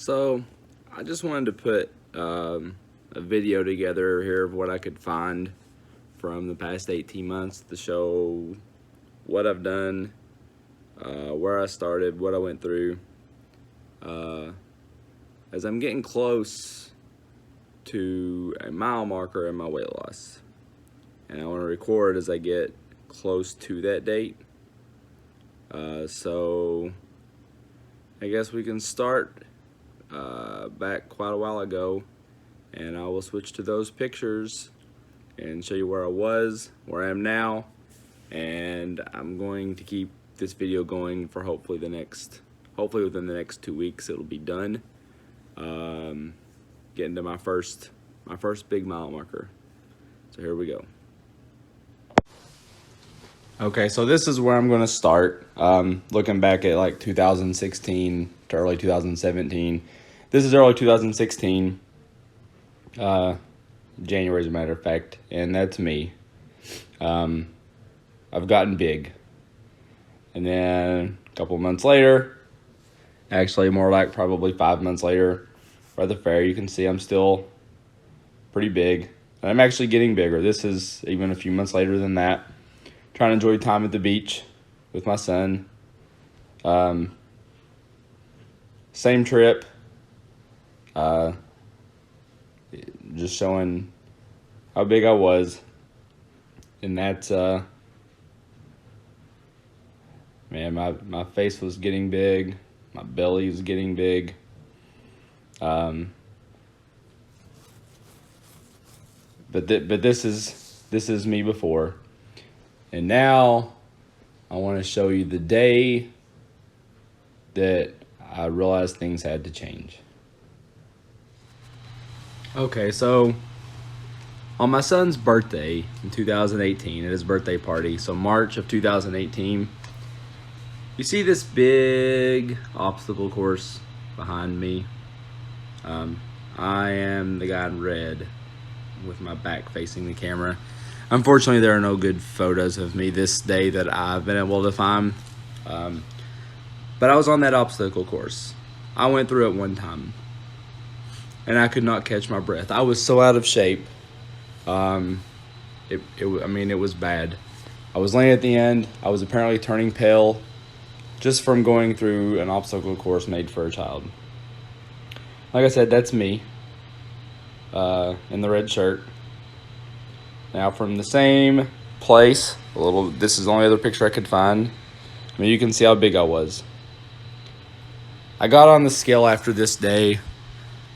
So I just wanted to put a video together here of what I could find from the past 18 months to show what I've done, where I started, what I went through, as I'm getting close to a mile marker in my weight loss. And I want to record as I get close to that date. So I guess we can start back quite a while ago, and I will switch to those pictures and show you where I was, where I am now, and I'm going to keep this video going for hopefully within the next 2 weeks it'll be done. Getting to my first big mile marker. So here we go. Okay, so this is where I'm going to start. Looking back at like 2016 to early 2017. This is early 2016, January as a matter of fact, and that's me. I've gotten big. And then a couple months later, actually more like probably 5 months later, by the fair, you can see I'm still pretty big. And I'm actually getting bigger. This is even a few months later than that. Trying to enjoy time at the beach with my son. Same trip. Just showing how big I was. And that's, man, my face was getting big. My belly was getting big. But this is me before. And now I want to show you the day that I realized things had to change. Okay, so on my son's birthday in 2018, at his birthday party, so March of 2018, you see this big obstacle course behind me. I am the guy in red with my back facing the camera. Unfortunately, there are no good photos of me this day that I've been able to find. But I was on that obstacle course. I went through it one time, and I could not catch my breath. I was so out of shape. It was bad. I was laying at the end. I was apparently turning pale just from going through an obstacle course made for a child. Like I said, that's me in the red shirt. Now from the same place, this is the only other picture I could find. I mean, you can see how big I was. I got on the scale after this day,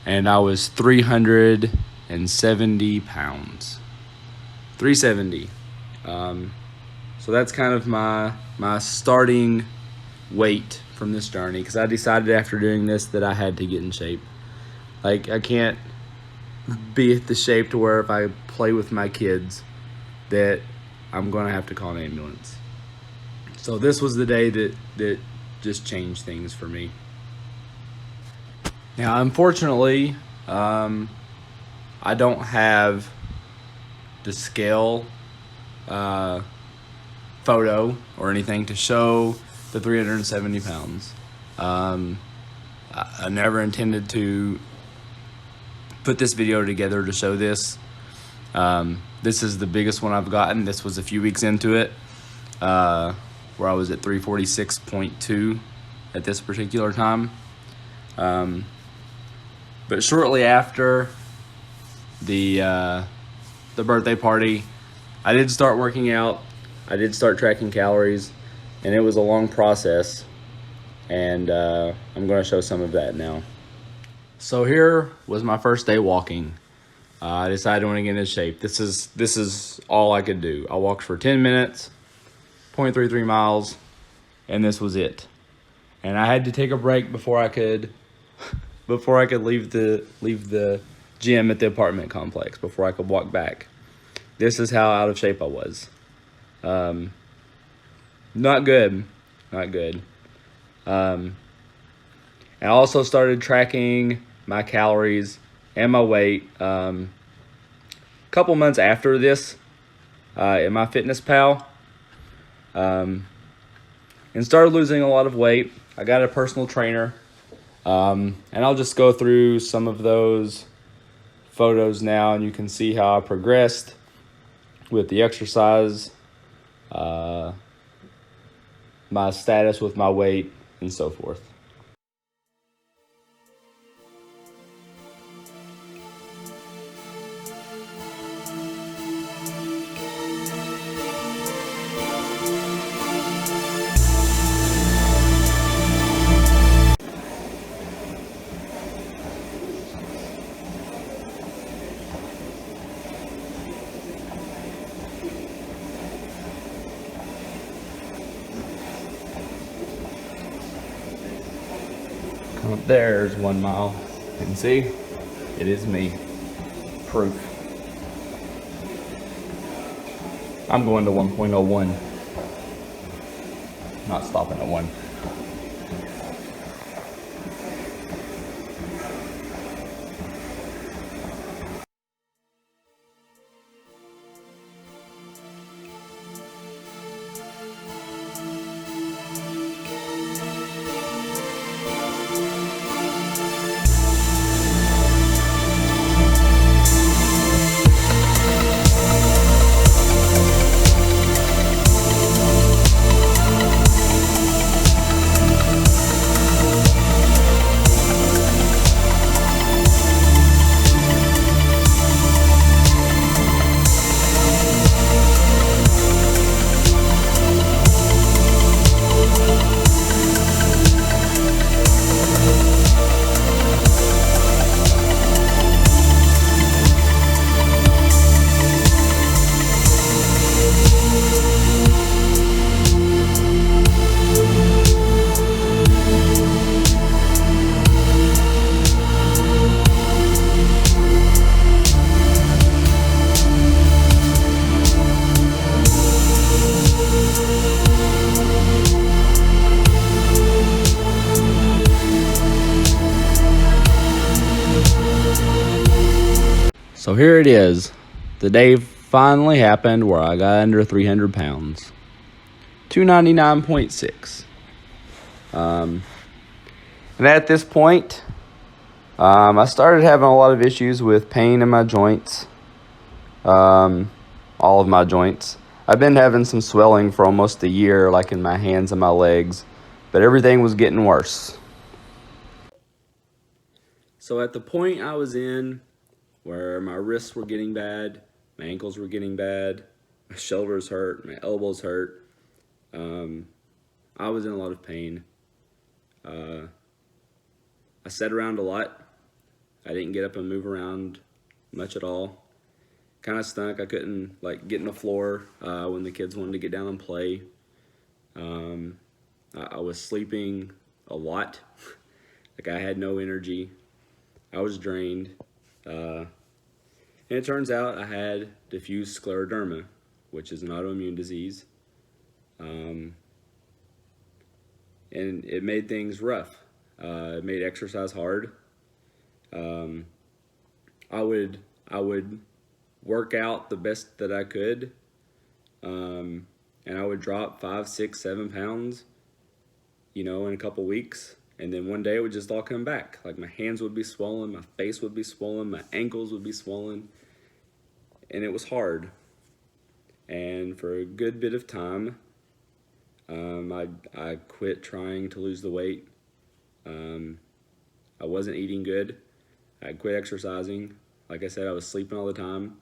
and I was 370 pounds. 370. So that's kind of my starting weight from this journey, because I decided after doing this that I had to get in shape. Like, I can't be at the shape to where if I play with my kids that I'm going to have to call an ambulance. So this was the day that just changed things for me. Now, unfortunately, I don't have the scale photo or anything to show the 370 pounds. I never intended to put this video together to show this. This is the biggest one I've gotten. This was a few weeks into it, where I was at 346.2 at this particular time. But shortly after the birthday party, I did start working out. I did start tracking calories, and it was a long process. And I'm going to show some of that now. So here was my first day walking. I decided I want to get into shape. This is all I could do. I walked for 10 minutes, 0.33 miles, and this was it. And I had to take a break before I could leave the gym at the apartment complex, before I could walk back. This is how out of shape I was. Not good. I also started tracking my calories and my weight a couple months after this in my MyFitnessPal, and started losing a lot of weight. I got a personal trainer And I'll just go through some of those photos now, and you can see how I progressed with the exercise, my status with my weight, and so forth. There's 1 mile. You can see it is me. Proof. I'm going to 1.01. Not stopping at 1. So here it is. The day finally happened where I got under 300 pounds. 299.6. And at this point, I started having a lot of issues with pain in my joints. All of my joints. I've been having some swelling for almost a year, like in my hands and my legs, but everything was getting worse. So at the point I was in where my wrists were getting bad, my ankles were getting bad, my shoulders hurt, my elbows hurt, I was in a lot of pain. I sat around a lot. I didn't get up and move around much at all. Kind of stunk. I couldn't get on the floor when the kids wanted to get down and play. I was sleeping a lot. I had no energy. I was drained. And it turns out I had Diffuse Scleroderma, which is an autoimmune disease. And it made things rough. It made exercise hard. I would work out the best that I could, and I would drop 5, 6, 7 pounds, in a couple weeks. And then one day it would just all come back. My hands would be swollen, my face would be swollen, my ankles would be swollen. And it was hard. And for a good bit of time, I quit trying to lose the weight. I wasn't eating good. I quit exercising. Like I said, I was sleeping all the time.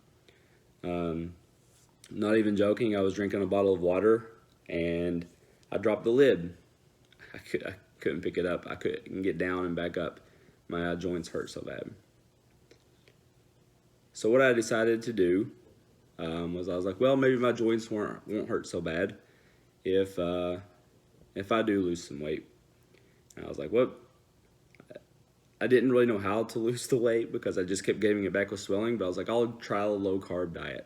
Not even joking, I was drinking a bottle of water and I dropped the lid. I couldn't pick it up. I couldn't get down and back up. My joints hurt so bad. So what I decided to do was I was like, well, maybe my joints won't hurt so bad if I do lose some weight. And I was like, well, I didn't really know how to lose the weight because I just kept getting it back with swelling, but I was like, I'll try a low-carb diet.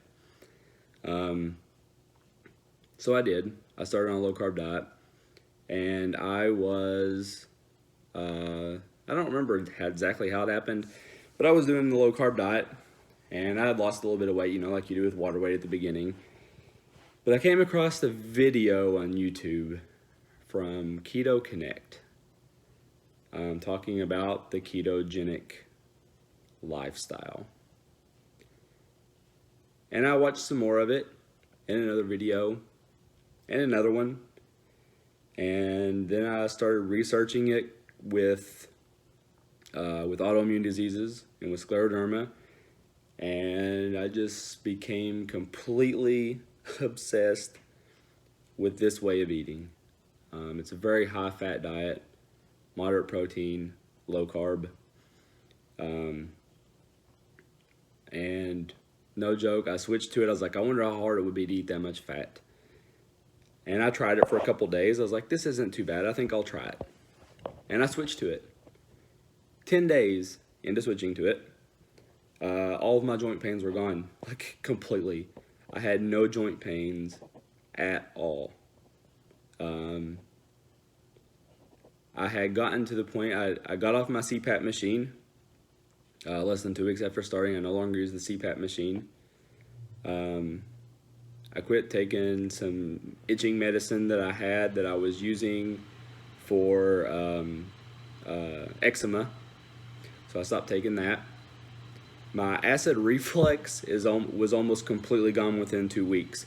So I did. I started on a low-carb diet, and I was, I don't remember exactly how it happened, but I was doing the low-carb diet, and I had lost a little bit of weight, like you do with water weight at the beginning. But I came across a video on YouTube from Keto Connect. I'm talking about the ketogenic lifestyle. And I watched some more of it in another video and another one. And then I started researching it with autoimmune diseases and with scleroderma. And I just became completely obsessed with this way of eating. It's a very high fat diet, moderate protein, low carb. And no joke, I switched to it. I was like, I wonder how hard it would be to eat that much fat. And I tried it for a couple days. I was like, this isn't too bad. I think I'll try it. And I switched to it. 10 days into switching to it, all of my joint pains were gone, like completely. I had no joint pains at all. I had gotten to the point, I got off my CPAP machine less than 2 weeks after starting. I no longer use the CPAP machine. I quit taking some itching medicine that I had that I was using for eczema. So I stopped taking that. My acid reflux was almost completely gone within 2 weeks.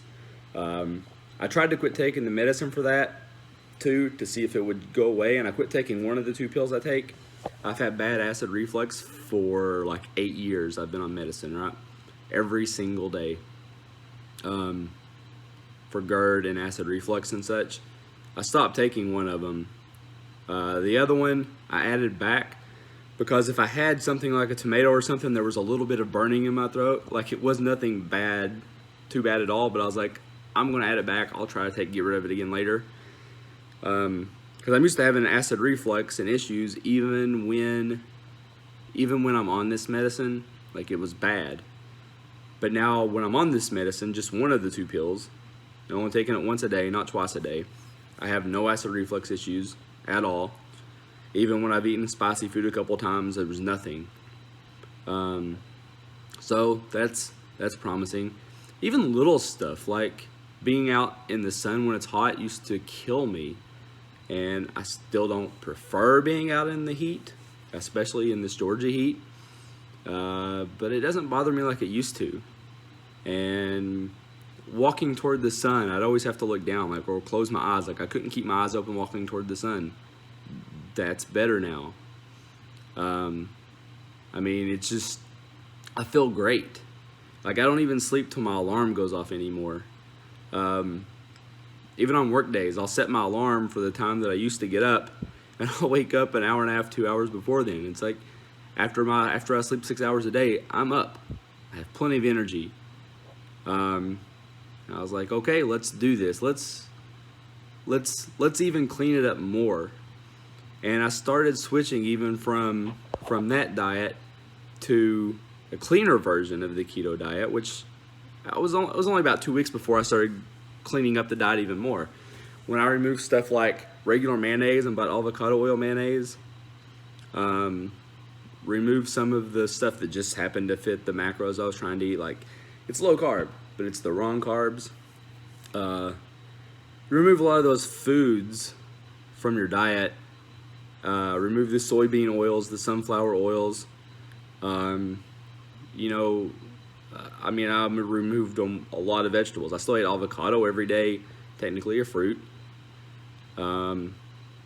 I tried to quit taking the medicine for that too to see if it would go away, and I quit taking one of the 2 pills I take. I've had bad acid reflux for like 8 years. I've been on medicine, right? Every single day. For GERD and acid reflux and such. I stopped taking one of them. The other one I added back because if I had something like a tomato or something, there was a little bit of burning in my throat. Like it was nothing bad, too bad at all, but I was like, I'm gonna add it back. I'll try to get rid of it again later. Because I'm used to having acid reflux and issues even when I'm on this medicine. Like it was bad. But now when I'm on this medicine, just one of the 2 pills, I'm only taking it once a day, not twice a day, I have no acid reflux issues at all. Even when I've eaten spicy food a couple times, there was nothing. So that's promising. Even little stuff like being out in the sun when it's hot used to kill me. And I still don't prefer being out in the heat, especially in this Georgia heat. But it doesn't bother me like it used to. And walking toward the sun, I'd always have to look down, like, or close my eyes. Like I couldn't keep my eyes open walking toward the sun. That's better now. I mean, it's just, I feel great. Like I don't even sleep till my alarm goes off anymore. Even on work days, I'll set my alarm for the time that I used to get up, and I'll wake up an hour and a half, 2 hours before then. It's like after I sleep 6 hours a day, I'm up. I have plenty of energy. I was like, okay, let's do this. Let's even clean it up more. And I started switching even from that diet to a cleaner version of the keto diet, which it was only about 2 weeks before I started cleaning up the diet even more. When I removed stuff like regular mayonnaise and bought avocado oil mayonnaise, removed some of the stuff that just happened to fit the macros I was trying to eat. Like it's low carb, but it's the wrong carbs. Remove a lot of those foods from your diet. Remove the soybean oils, the sunflower oils. I removed a lot of vegetables. I still ate avocado every day, technically a fruit. I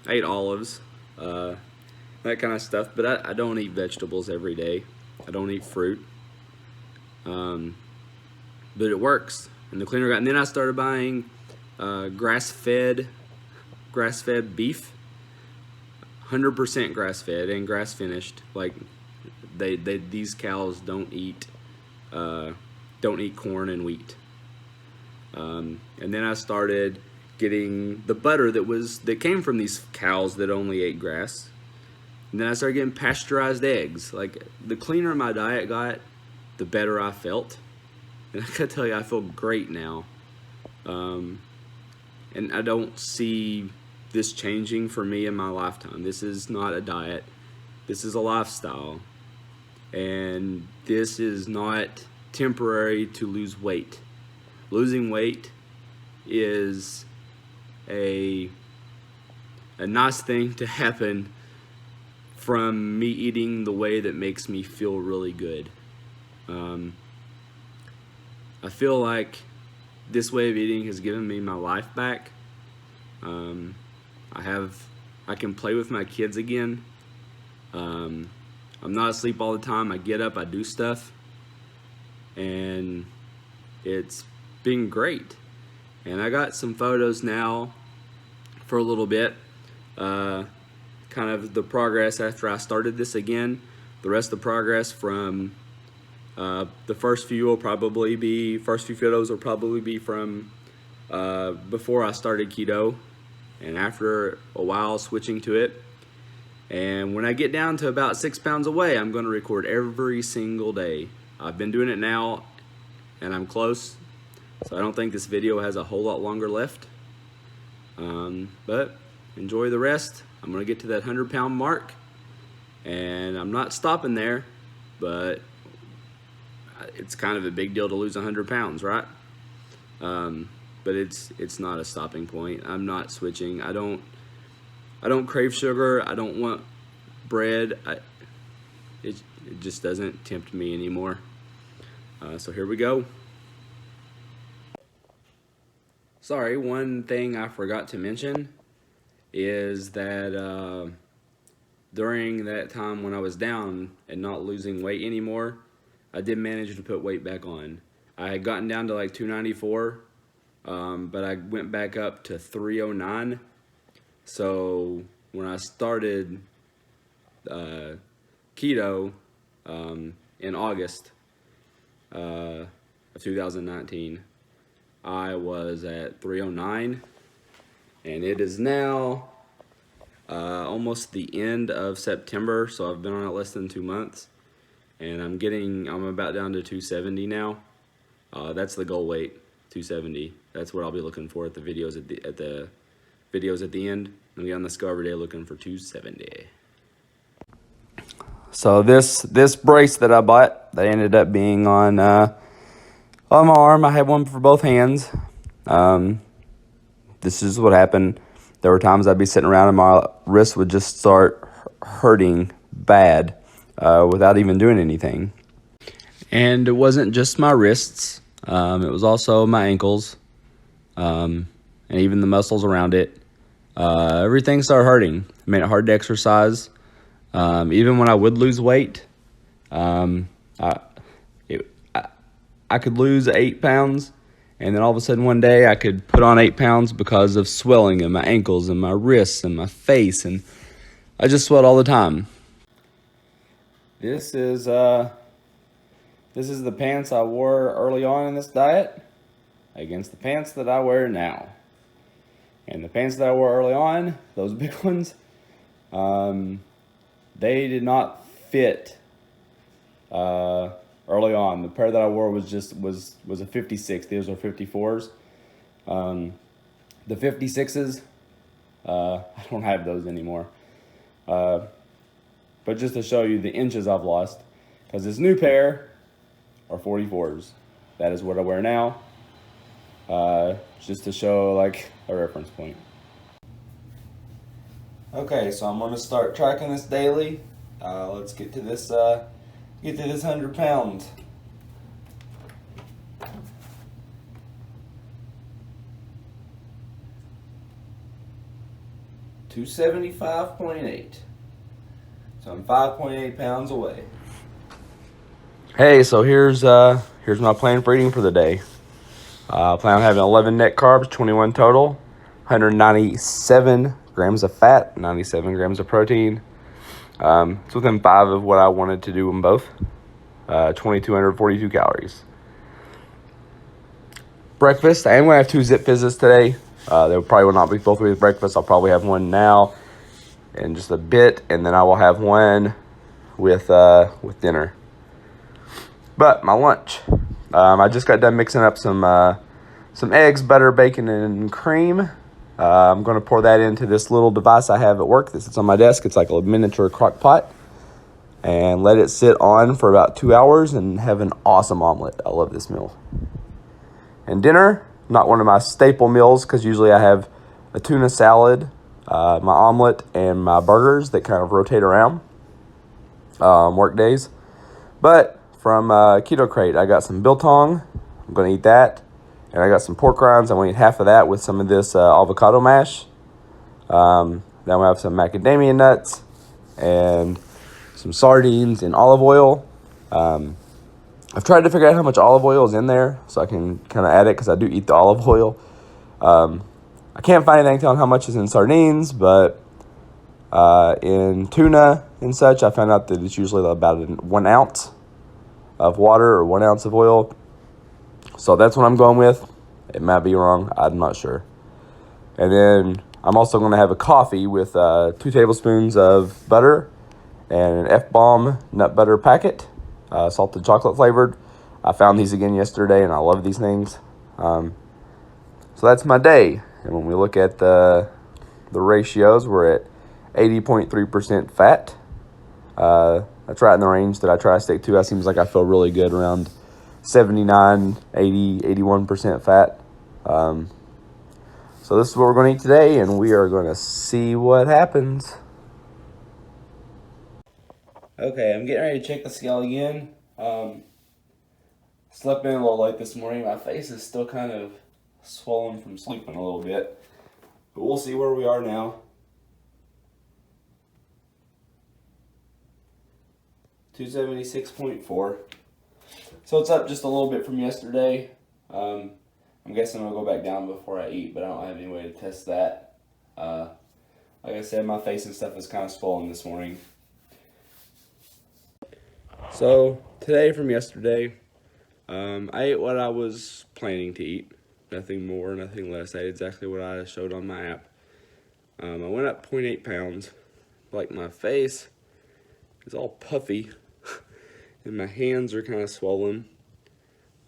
ate olives, that kind of stuff, but I don't eat vegetables every day. I don't eat fruit. But it works. And the cleaner got, and then I started buying grass-fed beef, 100% grass-fed and grass-finished. Like these cows don't eat corn and wheat. And then I started getting the butter that came from these cows that only ate grass. And then I started getting pasteurized eggs. Like the cleaner my diet got, the better I felt. And I gotta tell you, I feel great now. And I don't see this changing for me in my lifetime. This is not a diet. This is a lifestyle. And this is not temporary to lose weight. Losing weight is a nice thing to happen from me eating the way that makes me feel really good. I feel like this way of eating has given me my life back. I can play with my kids again. I'm not asleep all the time. I get up, I do stuff, and it's been great. And I got some photos now for a little bit, kind of the progress after I started this again. The rest of the progress from the first few photos will probably be from before I started keto and after a while switching to it. And when I get down to about 6 pounds away, I'm going to record every single day. I've been doing it now and I'm close, so I don't think this video has a whole lot longer left. But enjoy the rest. I'm going to get to that 100-pound mark, and I'm not stopping there, but it's kind of a big deal to lose 100 pounds, right? But it's not a stopping point. I'm not switching. I don't crave sugar. I don't want bread. It just doesn't tempt me anymore. So here we go. Sorry, one thing I forgot to mention is that during that time when I was down and not losing weight anymore, I did manage to put weight back on. I had gotten down to like 294, but I went back up to 309. So when I started keto in August of 2019, I was at 309, and it is now almost the end of September, so I've been on it less than 2 months, and I'm about down to 270 now. That's the goal weight, 270. That's what I'll be looking for at the videos at the videos at the end. I'll be on this go every day looking for 270. So this brace that I bought, that ended up being on my arm. I had one for both hands. This is what happened. There were times I'd be sitting around and my wrist would just start hurting bad without even doing anything. And it wasn't just my wrists. It was also my ankles and even the muscles around it. Everything started hurting. It made it hard to exercise. Even when I would lose weight, I could lose 8 pounds, and then all of a sudden one day I could put on 8 pounds because of swelling in my ankles and my wrists and my face, and I just sweat all the time. This is the pants I wore early on in this diet against the pants that I wear now. And the pants that I wore early on, those big ones, they did not fit early on. The pair that I wore was a 56. These are 54s. The 56s, I don't have those anymore. But just to show you the inches I've lost, because this new pair are 44s. That is what I wear now. Just to show like a reference point. Okay, so I'm gonna start tracking this daily. Let's get to this 100 pounds. $275.8. So I'm 5.8 pounds away. Hey, so here's my plan for eating for the day. I plan on having 11 net carbs, 21 total, 197 grams of fat, 97 grams of protein. It's within 5 of what I wanted to do in both. 2,242 calories. Breakfast, I am going to have 2 Zip Fizzes today. They probably will not be both with breakfast. I'll probably have one now in just a bit, and then I will have one with dinner. But my lunch, I just got done mixing up some eggs, butter, bacon, and cream. I'm going to pour that into this little device I have at work that sits on my desk. It's like a miniature crock pot. And let it sit on for about 2 hours and have an awesome omelet. I love this meal. And dinner, not one of my staple meals, because usually I have a tuna salad, my omelet, and my burgers that kind of rotate around. work days. But from Keto Crate, I got some biltong. I'm going to eat that. And I got some pork rinds. I'm going to eat half of that with some of this avocado mash. Then we have some macadamia nuts and some sardines and olive oil. I've tried to figure out how much olive oil is in there so I can kind of add it because I do eat the olive oil. I can't find anything telling how much is in sardines, but in tuna and such, I found out that it's usually about 1 ounce of water or 1 ounce of oil. So that's what I'm going with. It might be wrong. I'm not sure. And then I'm also going to have a coffee with 2 tablespoons of butter and an F-Bomb nut butter packet, salted chocolate flavored. I found these again yesterday, and I love these things. So that's my day. And when we look at the ratios, we're at 80.3% fat. That's right in the range that I try to stick to. That seems like I feel really good around 79, 80, 81% fat. So this is what we're going to eat today, and we are going to see what happens. Okay, I'm getting ready to check the scale again. Slept in a little late this morning. My face is still kind of swollen from sleeping a little bit. But we'll see where we are now. 276.4. So it's up just a little bit from yesterday. I'm guessing I'll go back down before I eat, but I don't have any way to test that. Like I said, my face and stuff is kind of swollen this morning. So today from yesterday, I ate what I was planning to eat. Nothing more, nothing less. I ate exactly what I showed on my app. I went up 0.8 pounds. Like, my face is all puffy and my hands are kind of swollen.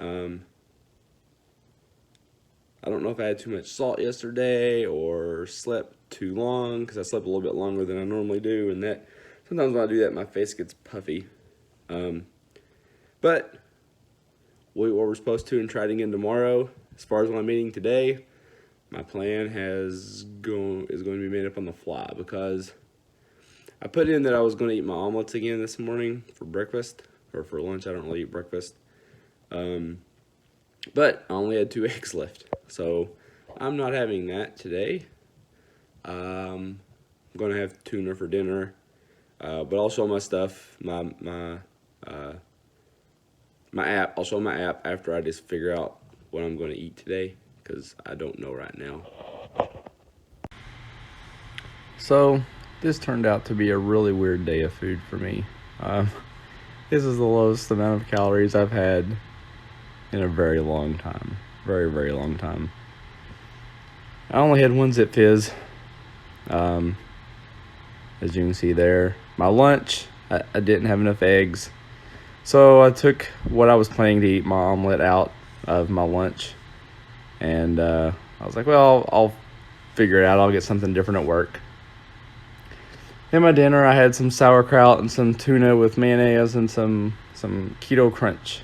I don't know if I had too much salt yesterday or slept too long, because I slept a little bit longer than I normally do, and that sometimes when I do that my face gets puffy. But we were supposed to and try it again tomorrow. As far as what I'm eating today, my plan is going to be made up on the fly, because I put in that I was going to eat my omelets again this morning for breakfast, or for lunch. I don't really eat breakfast. But I only had 2 eggs left, so I'm not having that today. I'm going to have tuna for dinner, but I'll show my stuff, my app. I'll show my app after I just figure out what I'm going to eat today, because I don't know right now. So this turned out to be a really weird day of food for me. This is the lowest amount of calories I've had in a very long time. Very, very long time. I only had 1 Zip Fizz, as you can see there. My lunch, I didn't have enough eggs, so I took what I was planning to eat, my omelet, out of my lunch, and I was like, well, I'll figure it out. I'll get something different at work. In my dinner, I had some sauerkraut and some tuna with mayonnaise and some keto crunch.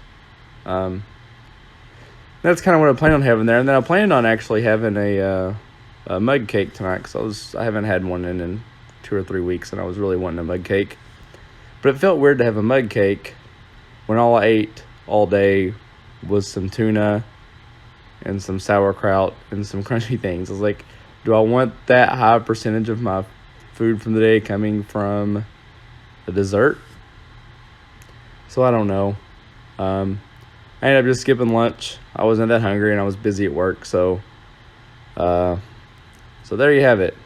That's kind of what I planned on having there. And then I planned on actually having a mug cake tonight, because I haven't had one in 2 or 3 weeks, and I was really wanting a mug cake. But it felt weird to have a mug cake when all I ate all day was some tuna and some sauerkraut and some crunchy things. I was like, do I want that high percentage of my food from the day coming from a dessert? So I don't know. I ended up just skipping lunch. I wasn't that hungry and I was busy at work, so there you have it.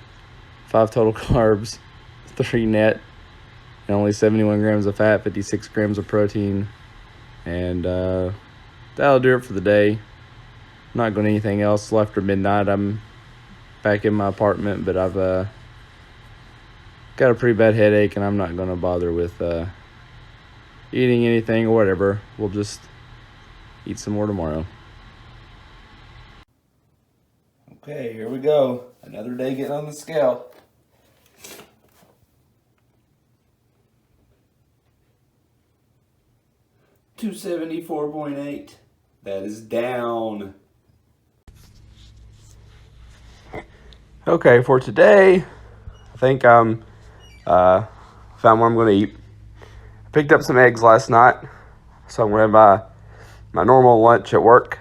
5 total carbs, 3 net, and only 71 grams of fat, 56 grams of protein, and that'll do it for the day. I'm not going to anything else till after midnight. I'm back in my apartment, but I've got a pretty bad headache, and I'm not going to bother with eating anything or whatever. We'll just eat some more tomorrow. Okay, here we go. Another day getting on the scale. 274.8. That is down. Okay, for today, I think I'm found what I'm going to eat. Picked up some eggs last night, so I'm going to have my normal lunch at work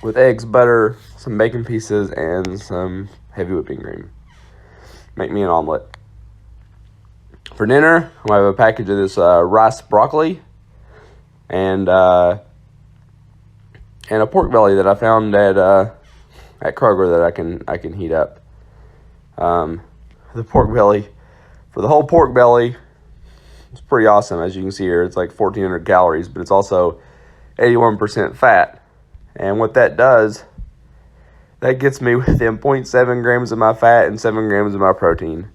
with eggs, butter, some bacon pieces, and some heavy whipping cream. Make me an omelet. For dinner, I'm going to have a package of this rice broccoli and a pork belly that I found at Kroger that I can heat up. The pork belly, for the whole pork belly, it's pretty awesome. As you can see here, it's like 1,400 calories, but it's also 81% fat. And what that does, that gets me within 0.7 grams of my fat and 7 grams of my protein.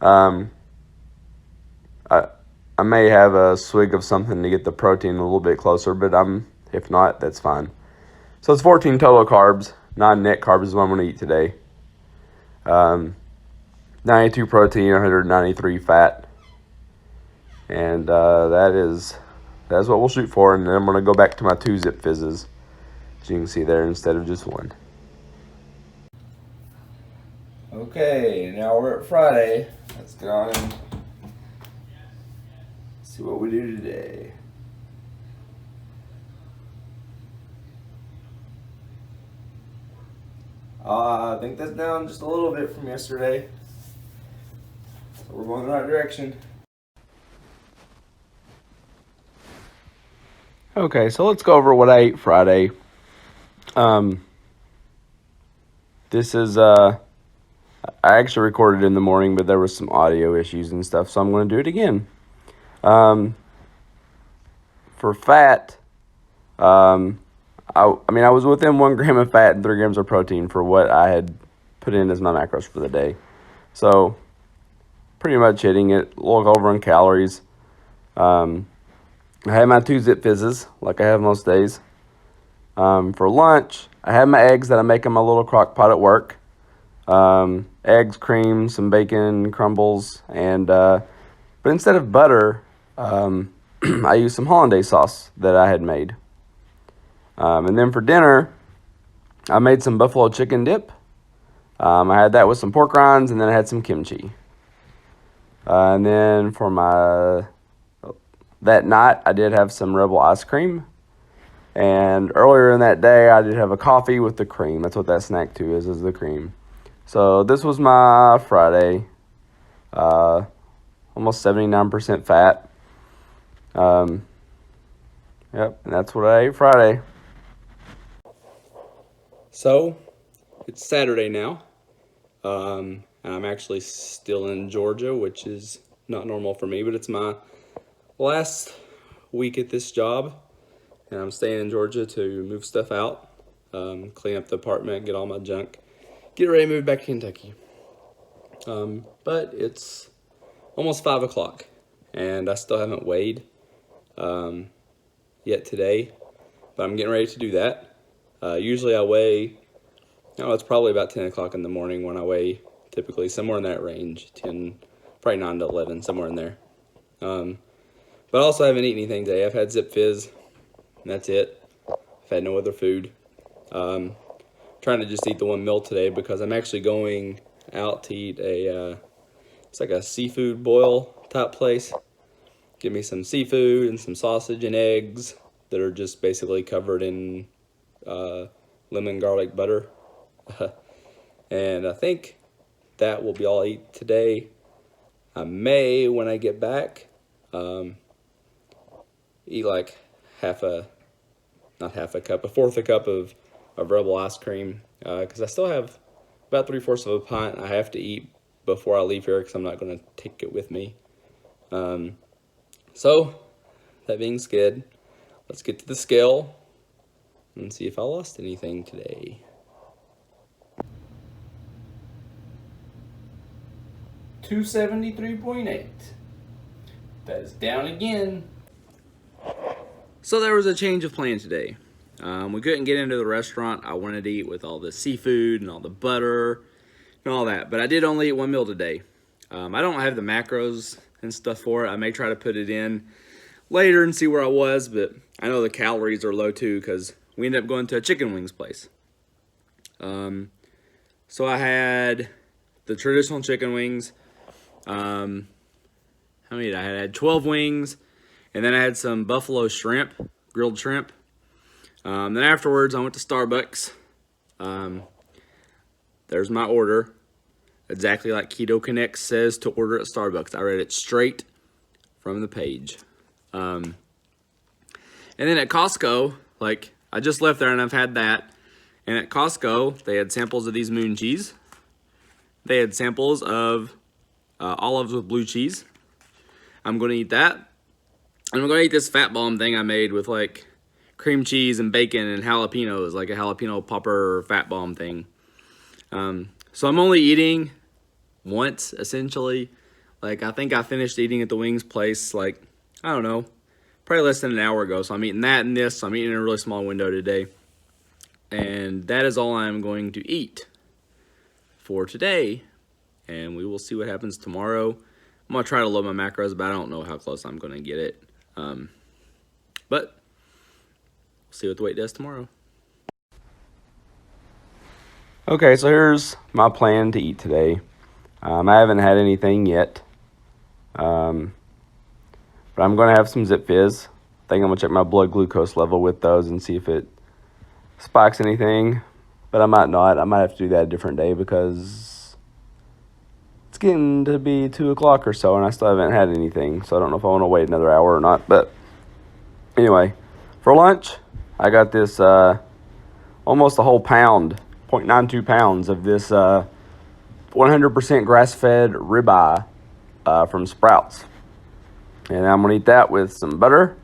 I may have a swig of something to get the protein a little bit closer, but if not, that's fine. So it's 14 total carbs. 9 net carbs is what I'm going to eat today. 92 protein, 193 fat. And that's what we'll shoot for. And then I'm going to go back to my 2 Zip Fizzes, as you can see there, instead of just 1. Okay, now we're at Friday. Let's get on and see what we do today. I think that's down just a little bit from yesterday. So we're going in the right direction. Okay, so let's go over what I ate Friday. This is, I actually recorded in the morning, but there was some audio issues and stuff, so I'm going to do it again. For fat, I was within 1 gram of fat and 3 grams of protein for what I had put in as my macros for the day. So, pretty much hitting it. Look over on calories. I had my 2 Zip Fizzes, like I have most days. For lunch, I had my eggs that I make in my little crock pot at work. Eggs, cream, some bacon, crumbles, and but instead of butter, I used some hollandaise sauce that I had made. And then for dinner, I made some buffalo chicken dip. I had that with some pork rinds, and then I had some kimchi. And then for that night, I did have some Rebel ice cream. And earlier in that day, I did have a coffee with the cream. That's what that snack too is the cream. So this was my Friday. Almost 79% fat. Yep, and that's what I ate Friday. So, it's Saturday now. And I'm actually still in Georgia, which is not normal for me, but it's my last week at this job. And I'm staying in Georgia to move stuff out, clean up the apartment, get all my junk, get ready to move back to Kentucky. But it's almost 5 o'clock, and I still haven't weighed yet today, but I'm getting ready to do that. Usually I weigh, it's probably about 10 o'clock in the morning when I weigh, typically somewhere in that range, 10, probably 9 to 11, somewhere in there. But I also haven't eaten anything today. I've had Zip Fizz, and that's it. I've had no other food. Trying to just eat the 1 meal today because I'm actually going out to eat it's like a seafood boil type place. Give me some seafood and some sausage and eggs that are just basically covered in lemon garlic butter. And I think that will be all I eat today. I may, when I get back, eat like a fourth a cup of Rebel ice cream, because I still have about 3/4 of a pint I have to eat before I leave here because I'm not going to take it with me. So, that being said, let's get to the scale and see if I lost anything today. 273.8. That is down again. So there was a change of plan today. We couldn't get into the restaurant I wanted to eat with all the seafood and all the butter and all that, but I did only eat 1 meal today. I don't have the macros and stuff for it. I may try to put it in later and see where I was, but I know the calories are low too because we ended up going to a chicken wings place. So I had the traditional chicken wings. I I mean, I had 12 wings, and then I had some buffalo shrimp, grilled shrimp. Then afterwards, I went to Starbucks. There's my order, exactly like Keto Connect says to order at Starbucks. I read it straight from the page. And then at Costco, like, I just left there and I've had that. And at Costco, they had samples of these moon cheese. They had samples of olives with blue cheese. I'm going to eat that. And I'm going to eat this fat bomb thing I made with, like, cream cheese and bacon and jalapenos, like a jalapeno popper fat bomb thing. So I'm only eating once, essentially. Like, I think I finished eating at the wings place, like, I don't know, probably less than an hour ago. So I'm eating that and this. So I'm eating in a really small window today. And that is all I'm going to eat for today. And we will see what happens tomorrow. I'm going to try to load my macros, but I don't know how close I'm going to get it. But we'll see what the weight does tomorrow. Okay, so here's my plan to eat today. I haven't had anything yet. But I'm going to have some Zip Fizz. I think I'm going to check my blood glucose level with those and see if it spikes anything. But I might not. I might have to do that a different day because it's getting to be 2 o'clock or so and I still haven't had anything. So I don't know if I want to wait another hour or not. But anyway, for lunch, I got this almost a whole pound, 0.92 pounds of this 100% grass-fed ribeye from Sprouts. And I'm going to eat that with some butter.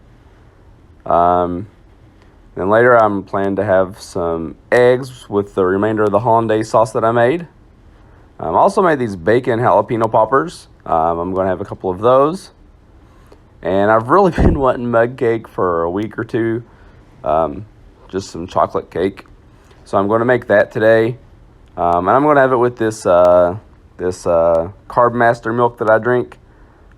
Then later I'm planning to have some eggs with the remainder of the hollandaise sauce that I made. I also made these bacon jalapeno poppers. I'm going to have a couple of those. And I've really been wanting mug cake for a week or two. Just some chocolate cake. So I'm going to make that today. And I'm going to have it with this Carb Master milk that I drink.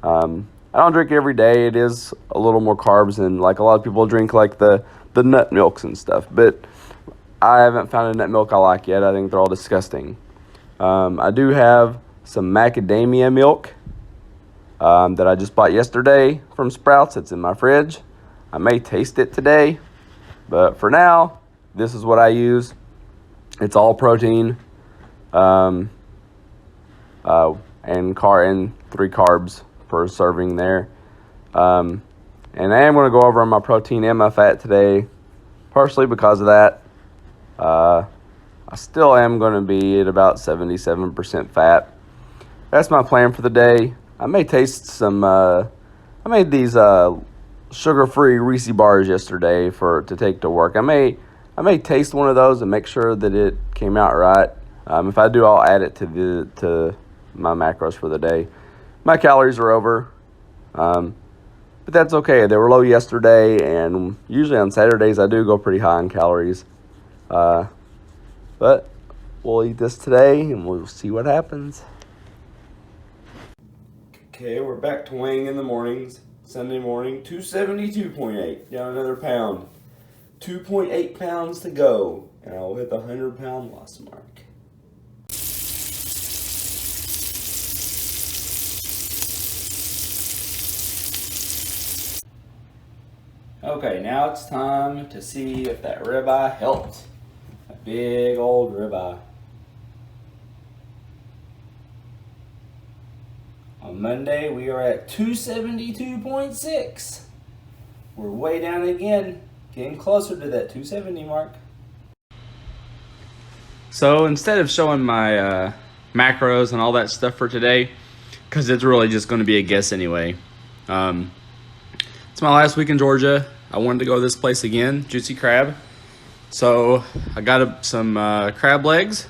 I don't drink it every day. It is a little more carbs than like a lot of people drink like the nut milks and stuff. But I haven't found a nut milk I like yet. I think they're all disgusting. I do have some macadamia milk that I just bought yesterday from Sprouts. It's in my fridge. I may taste it today. But for now, this is what I use. It's all protein and 3 carbs per serving there. And I am going to go over my protein and my fat today, partially because of that. I still am going to be at about 77% fat. That's my plan for the day. I may taste some, I made these sugar-free Reese bars yesterday to take to work. I may taste one of those and make sure that it came out right. If I do, I'll add it to my macros for the day. My calories are over, but that's okay. They were low yesterday, and usually on Saturdays I do go pretty high in calories. But we'll eat this today, and we'll see what happens. Okay, we're back to weighing in the mornings. Sunday morning, 272.8, down another pound. 2.8 pounds to go, and I'll hit the 100-pound loss mark. Okay, now it's time to see if that ribeye helped. A big old ribeye. On Monday, we are at 272.6. We're way down again, getting closer to that 270 mark. So instead of showing my macros and all that stuff for today, because it's really just going to be a guess anyway. It's my last week in Georgia. I wanted to go to this place again, Juicy Crab. So I got some crab legs,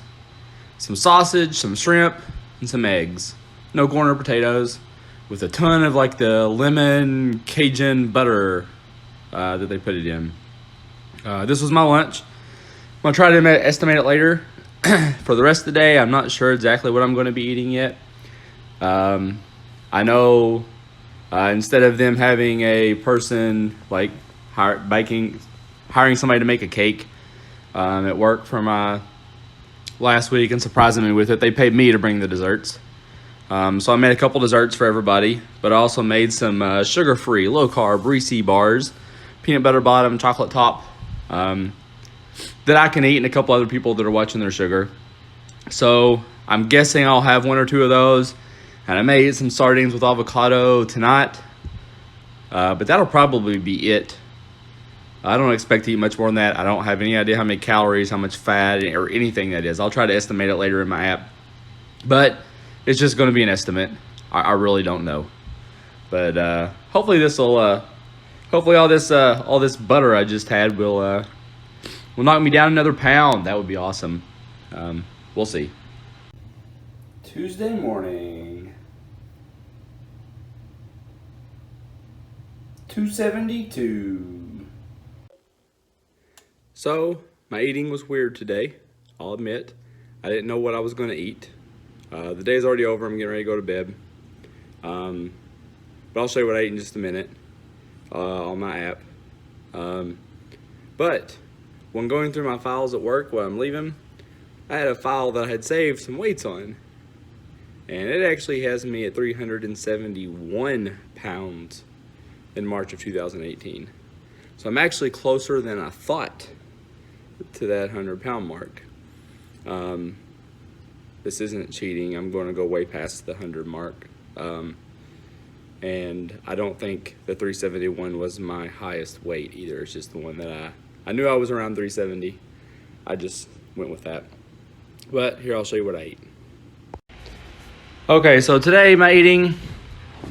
some sausage, some shrimp, and some eggs. No corn or potatoes, with a ton of like the lemon Cajun butter that they put it in. This was my lunch. I'm going to try to estimate it later. For the rest of the day, I'm not sure exactly what I'm going to be eating yet. I know instead of them having a person like hiring somebody to make a cake at work for my last week and surprising me with it, they paid me to bring the desserts. So I made a couple desserts for everybody, but I also made some sugar-free, low-carb Reese bars, peanut butter bottom, chocolate top, that I can eat, and a couple other people that are watching their sugar. So I'm guessing I'll have one or two of those, and I may eat some sardines with avocado tonight, but that'll probably be it. I don't expect to eat much more than that. I don't have any idea how many calories, how much fat, or anything that is. I'll try to estimate it later in my app, but it's just going to be an estimate. I really don't know, but hopefully this will. Hopefully all this butter I just had will knock me down another pound. That would be awesome. We'll see. Tuesday morning. 272. So my eating was weird today. I'll admit. I didn't know what I was going to eat. The day's already over. I'm getting ready to go to bed. But I'll show you what I ate in just a minute on my app. But when going through my files at work while I'm leaving, I had a file that I had saved some weights on. And it actually has me at 371 pounds in March of 2018. So I'm actually closer than I thought to that 100-pound mark. This isn't cheating. I'm going to go way past the 100 mark. And I don't think the 371 was my highest weight either. It's just the one that I knew I was around 370. I just went with that. But here, I'll show you what I eat. Okay, so today my eating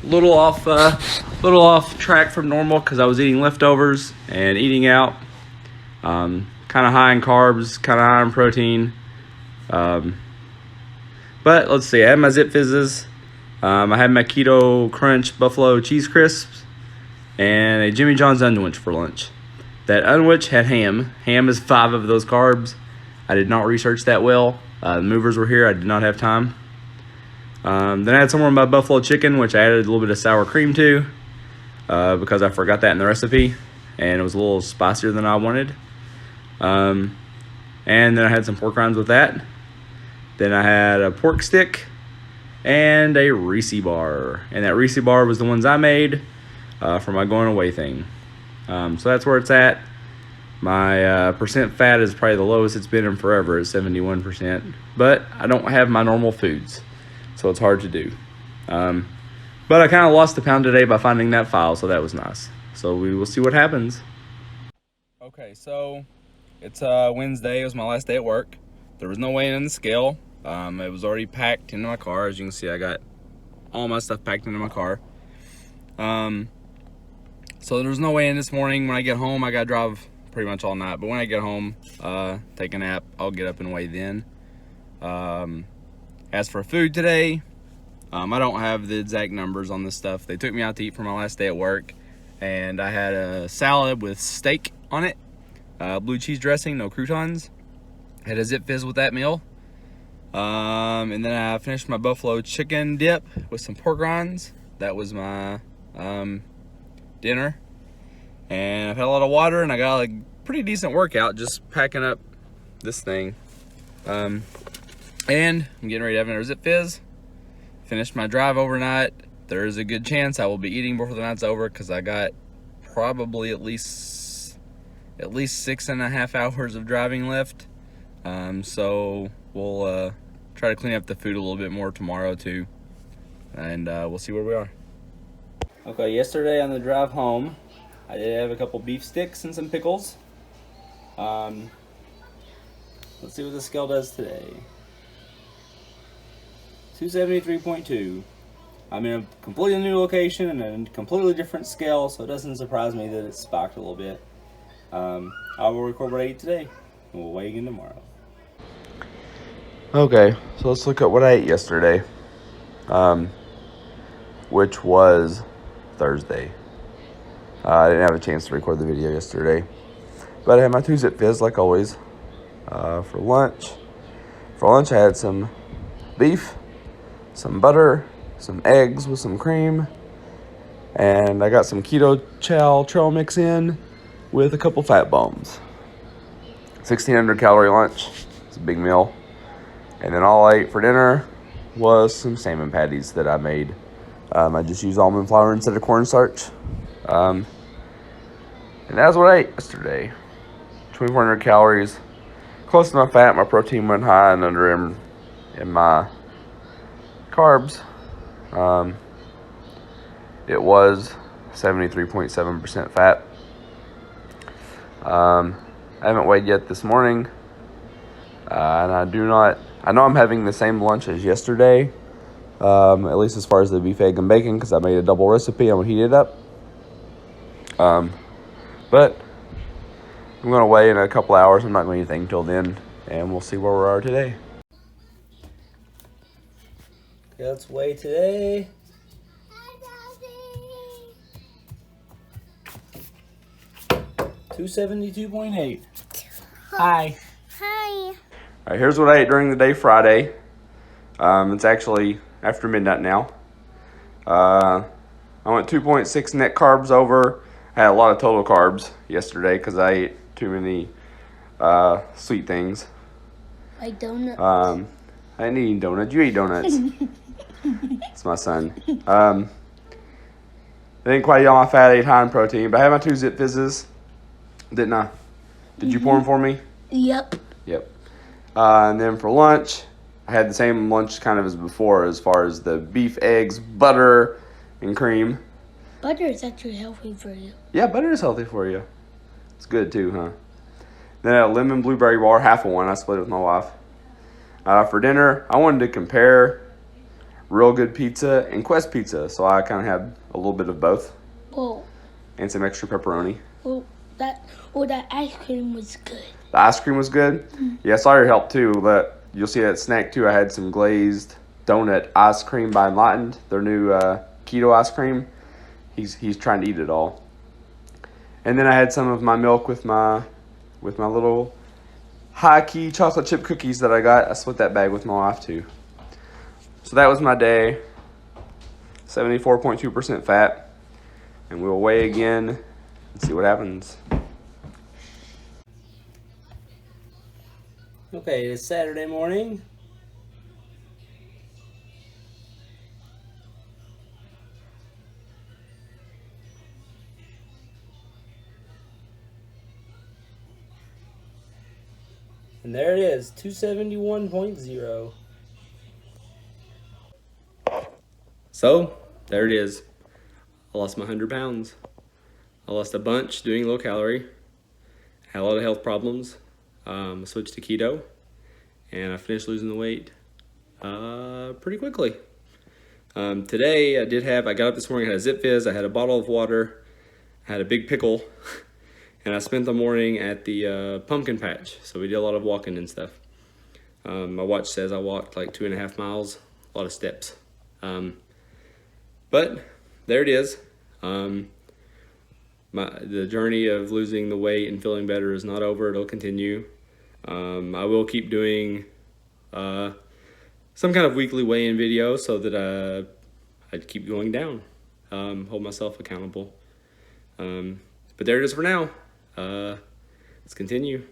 little off track from normal because I was eating leftovers and eating out. Kind of high in carbs, kind of high in protein. But let's see, I had my Zip Fizzes. I had my Keto Crunch Buffalo Cheese Crisps and a Jimmy John's Unwich for lunch. That Unwich had ham. Ham is 5 of those carbs. I did not research that well. The movers were here. I did not have time. Then I had some more of my buffalo chicken, which I added a little bit of sour cream to because I forgot that in the recipe, and it was a little spicier than I wanted. And then I had some pork rinds with that. Then I had a pork stick and a Reese bar. And that Reese bar was the ones I made for my going away thing. So that's where it's at. My percent fat is probably the lowest it's been in forever at 71%. But I don't have my normal foods, so it's hard to do. But I kind of lost a pound today by finding that file, so that was nice. So we will see what happens. Okay, so it's Wednesday. It was my last day at work. There was no weighing in the scale. It was already packed into my car. As you can see, I got all my stuff packed into my car. So there was no weighing this morning. When I get home, I got to drive pretty much all night. But when I get home, take a nap, I'll get up and weigh then. As for food today, I don't have the exact numbers on this stuff. They took me out to eat for my last day at work, and I had a salad with steak on it, blue cheese dressing, no croutons. Had a Zip Fizz with that meal. And then I finished my buffalo chicken dip with some pork rinds. That was my dinner. And I've had a lot of water, and I got a pretty decent workout just packing up this thing. And I'm getting ready to have another Zip Fizz. Finished my drive overnight. There is a good chance I will be eating before the night's over because I got probably at least 6.5 hours of driving left. So we'll try to clean up the food a little bit more tomorrow too, and we'll see where we are. Okay, yesterday on the drive home, I did have a couple beef sticks and some pickles. Let's see what the scale does today. 273.2. I'm in a completely new location and a completely different scale, so it doesn't surprise me that it's spiked a little bit. I will record what I eat today, and we'll weigh again tomorrow. Okay, so let's look at what I ate yesterday, which was Thursday. I didn't have a chance to record the video yesterday, but I had my 2 Zip Fizz like always. For lunch, I had some beef, some butter, some eggs with some cream, and I got some keto chow trail mix in with a couple fat bombs. 1,600 calorie lunch. It's a big meal. And then all I ate for dinner was some salmon patties that I made. I just used almond flour instead of cornstarch. And that's what I ate yesterday. 2,400 calories. Close to my fat, my protein went high, and under in my carbs. It was 73.7% fat. I haven't weighed yet this morning. And I know I'm having the same lunch as yesterday, at least as far as the beef, egg, and bacon, because I made a double recipe. I'm going to heat it up. But I'm going to weigh in a couple hours. I'm not going to eat anything until then, and we'll see where we are today. Okay, let's weigh today. 272.8. Hi. Hi. All right, here's what I ate during the day Friday. It's actually after midnight now. I went 2.6 net carbs over. I had a lot of total carbs yesterday because I ate too many sweet things. Like donuts. I didn't eat donuts. You eat donuts. It's my son. I didn't quite eat all my fat. I ate high in protein, but I had my 2 Zip Fizzes, didn't I? Did you pour them for me? Yep. Yep. And then for lunch, I had the same lunch kind of as before, as far as the beef, eggs, butter, and cream. Butter is actually healthy for you. Yeah, butter is healthy for you. It's good too, huh? Then I had a lemon blueberry bar, half of one. I split it with my wife. For dinner, I wanted to compare Real Good Pizza and Quest Pizza, so I kind of had a little bit of both. Oh. And some extra pepperoni. That ice cream was good. The ice cream was good. Yeah, I saw your help too, but you'll see that snack too. I had some glazed donut ice cream by Enlightened, their new keto ice cream. He's trying to eat it all. And then I had some of my milk with my little high key chocolate chip cookies that I got. I split that bag with my wife too. So that was my day. 74.2% fat. And we'll weigh again and see what happens. Okay, it's Saturday morning. And there it is, 271.0. So, there it is. I lost my 100 pounds. I lost a bunch doing low calorie. Had a lot of health problems. I switched to keto. And I finished losing the weight pretty quickly. Today, I got up this morning, I had a Zip Fizz, I had a bottle of water, I had a big pickle. And I spent the morning at the pumpkin patch. So we did a lot of walking and stuff. My watch says I walked like 2.5 miles, a lot of steps. But there it is. The journey of losing the weight and feeling better is not over. It'll continue. I will keep doing some kind of weekly weigh-in video so that I keep going down, hold myself accountable. But there it is for now. Let's continue.